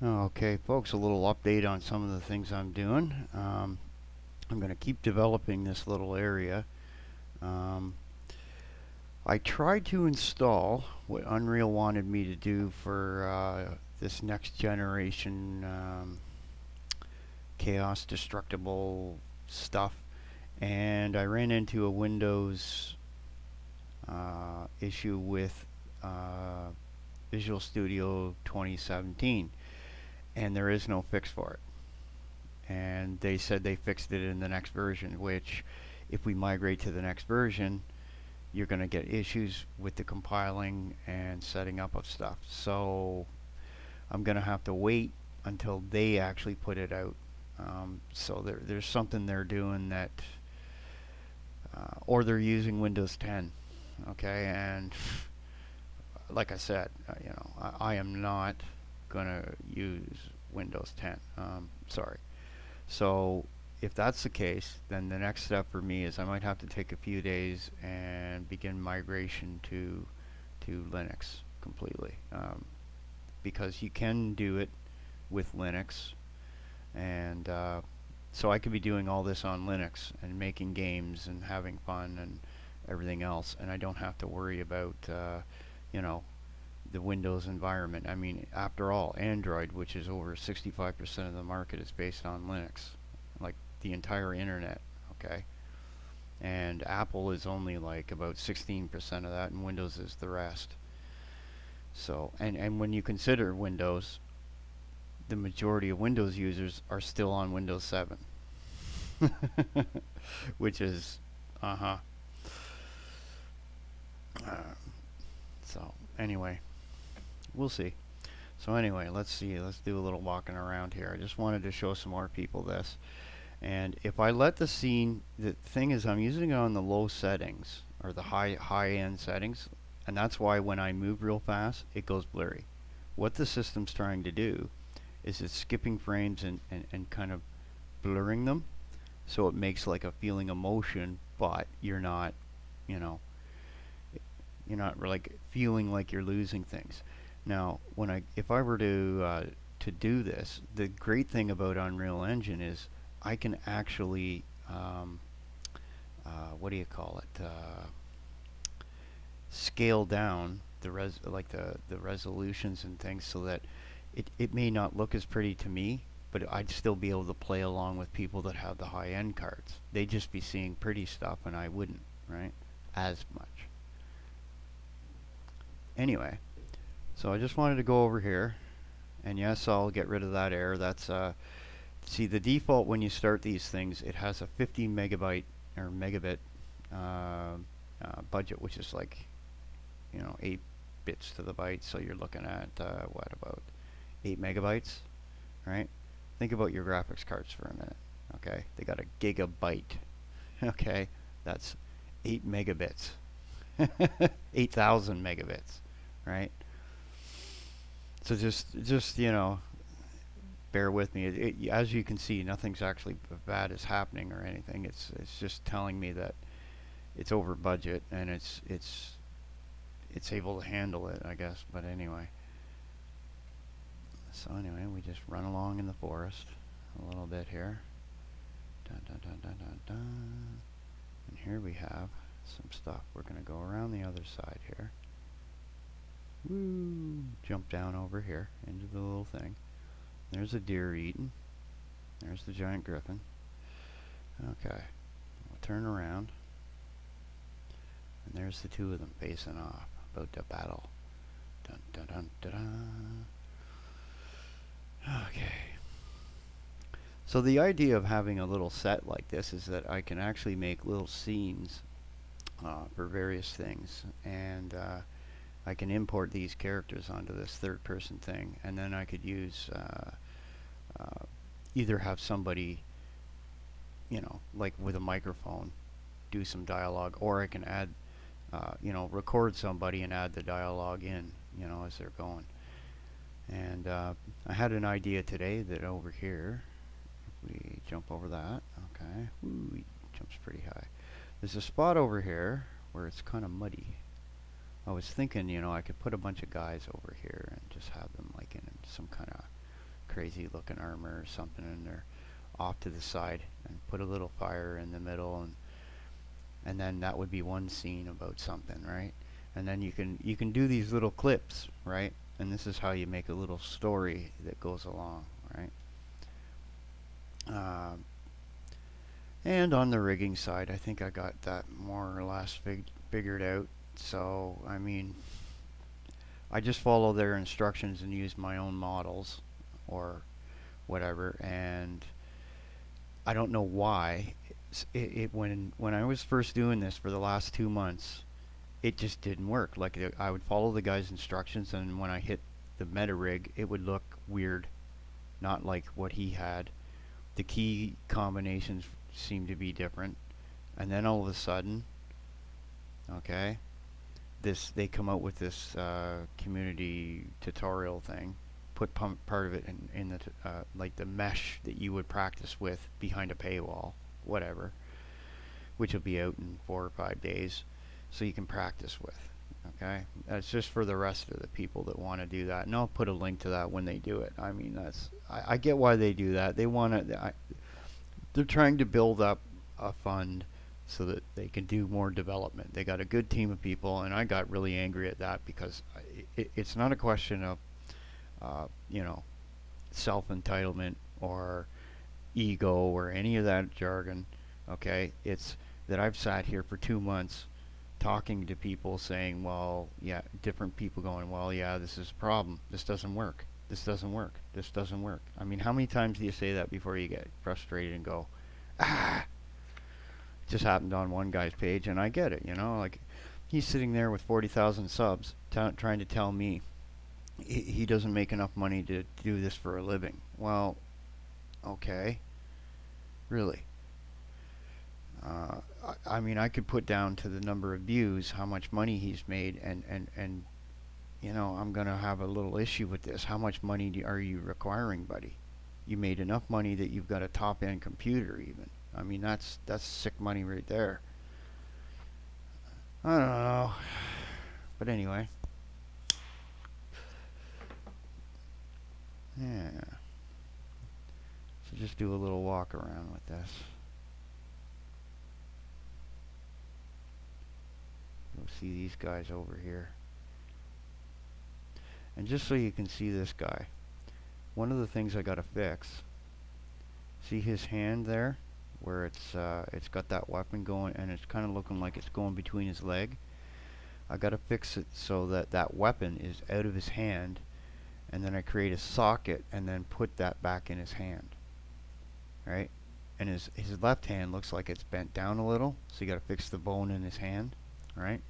Okay, folks, a little update on some of the things I'm doing. I'm going to keep developing this little area. Um, I tried to install what Unreal wanted me to do for this next generation chaos destructible stuff, and I ran into a Windows issue with uh, Visual Studio 2017, and there is no fix for it. And they said they fixed it in the next version, which if we migrate to the next version, you're going to get issues with the compiling and setting up of stuff. So I'm going to have to wait until they actually put it out. So there's something they're doing that, or they're using Windows 10. Okay, and like I said, I am not going to use Windows 10. Sorry. So if that's the case, then the next step for me is I might have to take a few days and begin migration to Linux completely, because you can do it with Linux, and so I could be doing all this on Linux and making games and having fun and everything else, and I don't have to worry about you know the Windows environment. I mean, after all, Android, which is over 65% of the market, is based on Linux, like the entire internet, okay? And Apple is only like about 16% of that, and Windows is the rest. So, and when you consider Windows, the majority of Windows users are still on Windows 7, which is, uh huh. Uh, so, anyway, we'll see. So anyway, let's see. Let's do a little walking around here. I just wanted to show some more people this. And if I let the scene, the thing is I'm using it on the low settings or the high end settings, and that's why when I move real fast, it goes blurry. What the system's trying to do is it's skipping frames and kind of blurring them, so it makes like a feeling of motion, but you know, you're not like feeling like you're losing things. Now, if I were to do this, the great thing about Unreal Engine is I can actually what do you call it? Scale down the resolutions and things so that it may not look as pretty to me, but I'd still be able to play along with people that have the high end cards. They'd just be seeing pretty stuff, and I wouldn't, right? As much. Anyway, so I just wanted to go over here, and yes, I'll get rid of that error. That's see the default when you start these things. It has a 50 megabyte or megabit budget, which is like 8 bits to the byte. So you're looking at what about 8 megabytes, right? Think about your graphics cards for a minute. Okay, they got a gigabyte. Okay, that's 8 megabits. 8,000 megabits, right? So just bear with me. As you can see, nothing's actually bad is happening or anything. It's just telling me that it's over budget and it's able to handle it, I guess. But anyway, so anyway, we just run along in the forest a little bit here. Dun, dun, dun, dun, dun, dun. And here we have some stuff. We're going to go around the other side here. Woo! Jump down over here into the little thing. There's a deer eating. There's the giant griffin. Okay. We'll turn around. And there's the two of them facing off, about to battle. Dun dun dun dun dun. Okay. So the idea of having a little set like this is that I can actually make little scenes for various things, and I can import these characters onto this third-person thing, and then I could use either have somebody, like with a microphone, do some dialogue, or I can add, record somebody and add the dialogue in, as they're going. And I had an idea today that over here, if we jump over that, okay, woo, he jumps pretty high. There's a spot over here where it's kind of muddy. I was thinking, I could put a bunch of guys over here and just have them like in some kind of crazy looking armor or something, and they're off to the side, and put a little fire in the middle, and then that would be one scene about something, right? And then you can do these little clips, right? And this is how you make a little story that goes along, right? Um, and on the rigging side, I think I got that more or less figured out. So, I mean, I just follow their instructions and use my own models or whatever. And I don't know why. When I was first doing this for the last 2 months, it just didn't work. Like I would follow the guy's instructions, and when I hit the meta rig, it would look weird, not like what he had. The key combinations seemed to be different, and then all of a sudden, okay, they come out with this community tutorial thing, put part of it in the like the mesh that you would practice with behind a paywall, whatever, which will be out in 4 or 5 days, so you can practice with. Okay, that's just for the rest of the people that want to do that, and I'll put a link to that when they do it. I mean, I get why they do that. They want to. They're trying to build up a fund so that they can do more development. They got a good team of people, and I got really angry at that because it's not a question of you know, self-entitlement or ego or any of that jargon. Okay, it's that I've sat here for 2 months talking to people saying, well, yeah, different people going, well, yeah, this is a problem. This doesn't work. This doesn't work. This doesn't work. I mean, how many times do you say that before you get frustrated and go, ah? It just happened on one guy's page, and I get it, you know, like he's sitting there with 40,000 subs trying to tell me he doesn't make enough money to do this for a living. Well, okay, really. I mean, I could put down to the number of views how much money he's made, and you know, I'm going to have a little issue with this. How much money are you requiring, buddy? You made enough money that you've got a top-end computer even. I mean, that's sick money right there. I don't know. But anyway. Yeah. So just do a little walk around with this. You'll see these guys over here. And just so you can see this guy, one of the things I gotta fix, see his hand there, where it's got that weapon going, and it's kind of looking like it's going between his leg. I gotta fix it so that that weapon is out of his hand, and then I create a socket and then put that back in his hand, right? And his left hand looks like it's bent down a little, so you gotta fix the bone in his hand, right?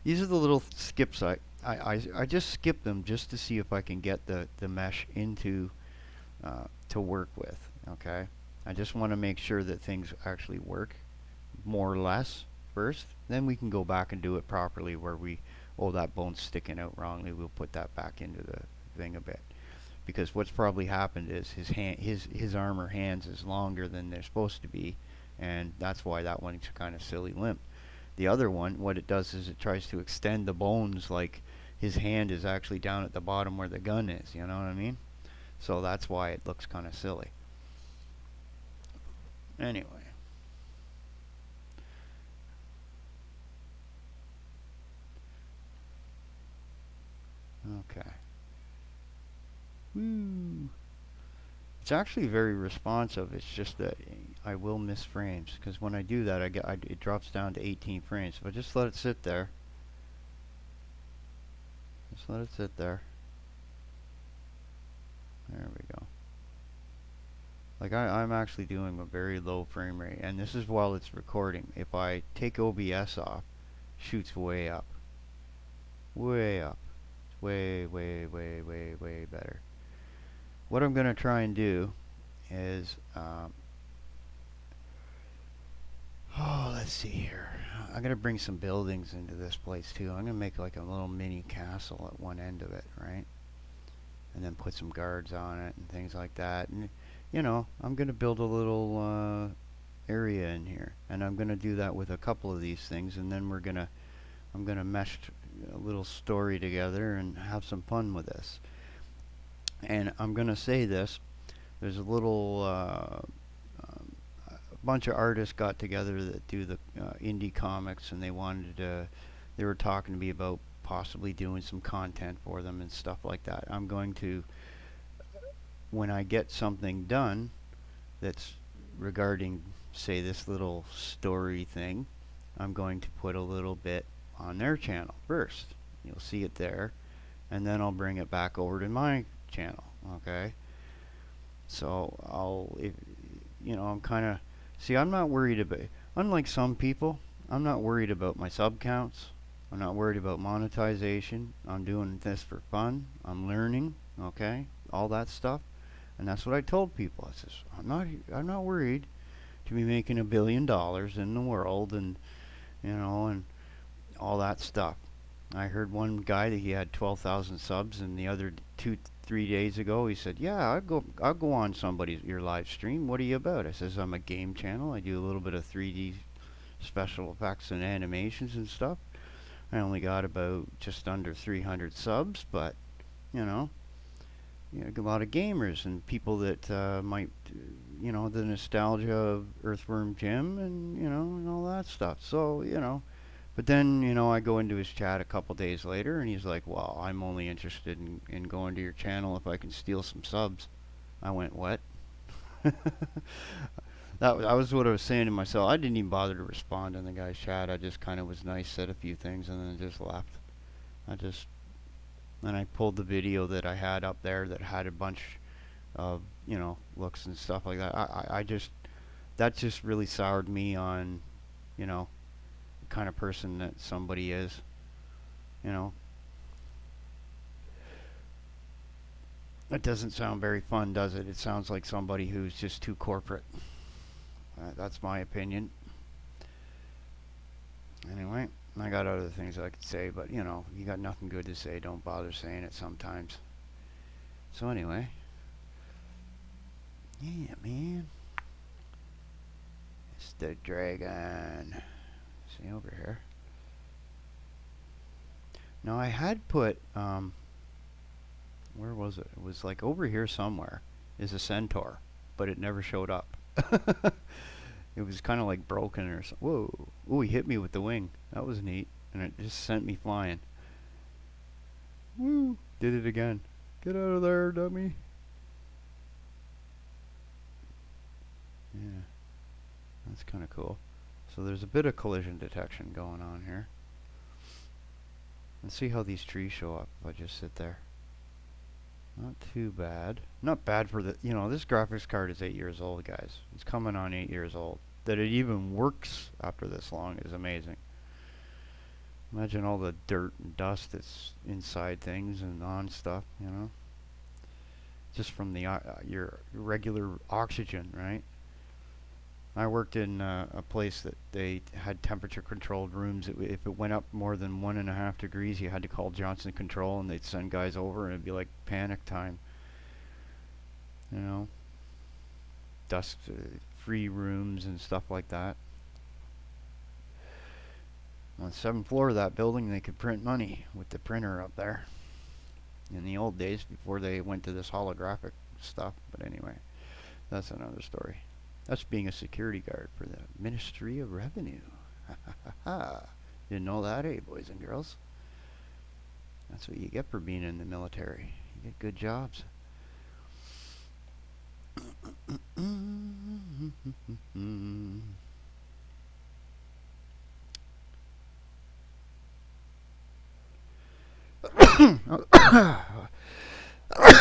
These are the little skips I just skip them just to see if I can get the mesh into to work with. Okay, I just want to make sure that things actually work more or less first. Then we can go back and do it properly where that bone's sticking out wrongly, we'll put that back into the thing a bit. Because what's probably happened is his armor hands is longer than they're supposed to be, and that's why that one's kind of silly limp. The other one, what it does is it tries to extend the bones like his hand is actually down at the bottom where the gun is, you know what I mean? So that's why it looks kind of silly. Anyway. Okay. Woo! It's actually very responsive. It's just that I will miss frames because when I do that, it drops down to 18 frames. If I just let it sit there, just let it sit there. There we go. Like I'm actually doing a very low frame rate, and this is while it's recording. If I take OBS off, shoots way up, way up. It's way, way, way, way, way better. What I'm going to try and do is, let's see here. I'm going to bring some buildings into this place too. I'm going to make like a little mini castle at one end of it, right? And then put some guards on it and things like that. And, you know, I'm going to build a little area in here. And I'm going to do that with a couple of these things. And then I'm going to mesh a little story together and have some fun with this. And I'm going to say this. There's a little a bunch of artists got together that do the indie comics, and they were talking to me about possibly doing some content for them and stuff like that. I'm going to, when I get something done that's regarding, say, this little story thing, I'm going to put a little bit on their channel first. You'll see it there, and then I'll bring it back over to my channel. Okay. So I'm kind of, see, I'm not worried about, unlike some people, I'm not worried about my sub counts. I'm not worried about monetization. I'm doing this for fun. I'm learning, okay, all that stuff. And that's what I told people. I says, I'm not worried to be making $1 billion in the world, and and all that stuff. I heard one guy that he had 12,000 subs, and the other 3 days ago he said, "Yeah, I'll go on your live stream. What are you about?" I says, "I'm a game channel. I do a little bit of 3D special effects and animations and stuff. I only got about just under 300 subs, but you know, a lot of gamers and people that might, the nostalgia of Earthworm Jim and all that stuff. So. But then, I go into his chat a couple days later, and he's like, "Well, I'm only interested in going to your channel if I can steal some subs." I went, "What?" That was what I was saying to myself. I didn't even bother to respond in the guy's chat. I just kind of was nice, said a few things, and then just left. Then I pulled the video that I had up there that had a bunch of, looks and stuff like that. That just really soured me on, the kind of person that somebody is, you know. It doesn't sound very fun, does it? It sounds like somebody who's just too corporate. That's my opinion. Anyway, I got other things I could say, but you got nothing good to say, don't bother saying it sometimes. So anyway, yeah, man. It's the dragon. See over here. Now I had put, where was it? It was like over here somewhere is a centaur, but it never showed up. It was kind of like broken or something. Whoa. Ooh, he hit me with the wing. That was neat. And it just sent me flying. Woo. Did it again. Get out of there, dummy. Yeah. That's kind of cool. So there's a bit of collision detection going on here. Let's see how these trees show up if I just sit there. Not too bad. Not bad for the, this graphics card is 8 years old, guys. It's coming on 8 years old. That it even works after this long is amazing. Imagine all the dirt and dust that's inside things and on stuff, Just from the your regular oxygen, right? I worked in a place that they had temperature-controlled rooms. If it went up more than 1.5 degrees, you had to call Johnson Control, and they'd send guys over, and it'd be like panic time. Dust-free rooms and stuff like that. On the 7th floor of that building, they could print money with the printer up there. In the old days, before they went to this holographic stuff. But anyway, that's another story. That's being a security guard for the Ministry of Revenue. Didn't know that, eh, boys and girls? That's what you get for being in the military. You get good jobs.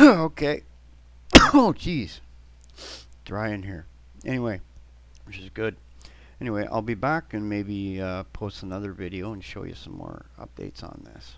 Okay. Oh, jeez. Dry in here. Anyway, which is good. Anyway, I'll be back and maybe post another video and show you some more updates on this.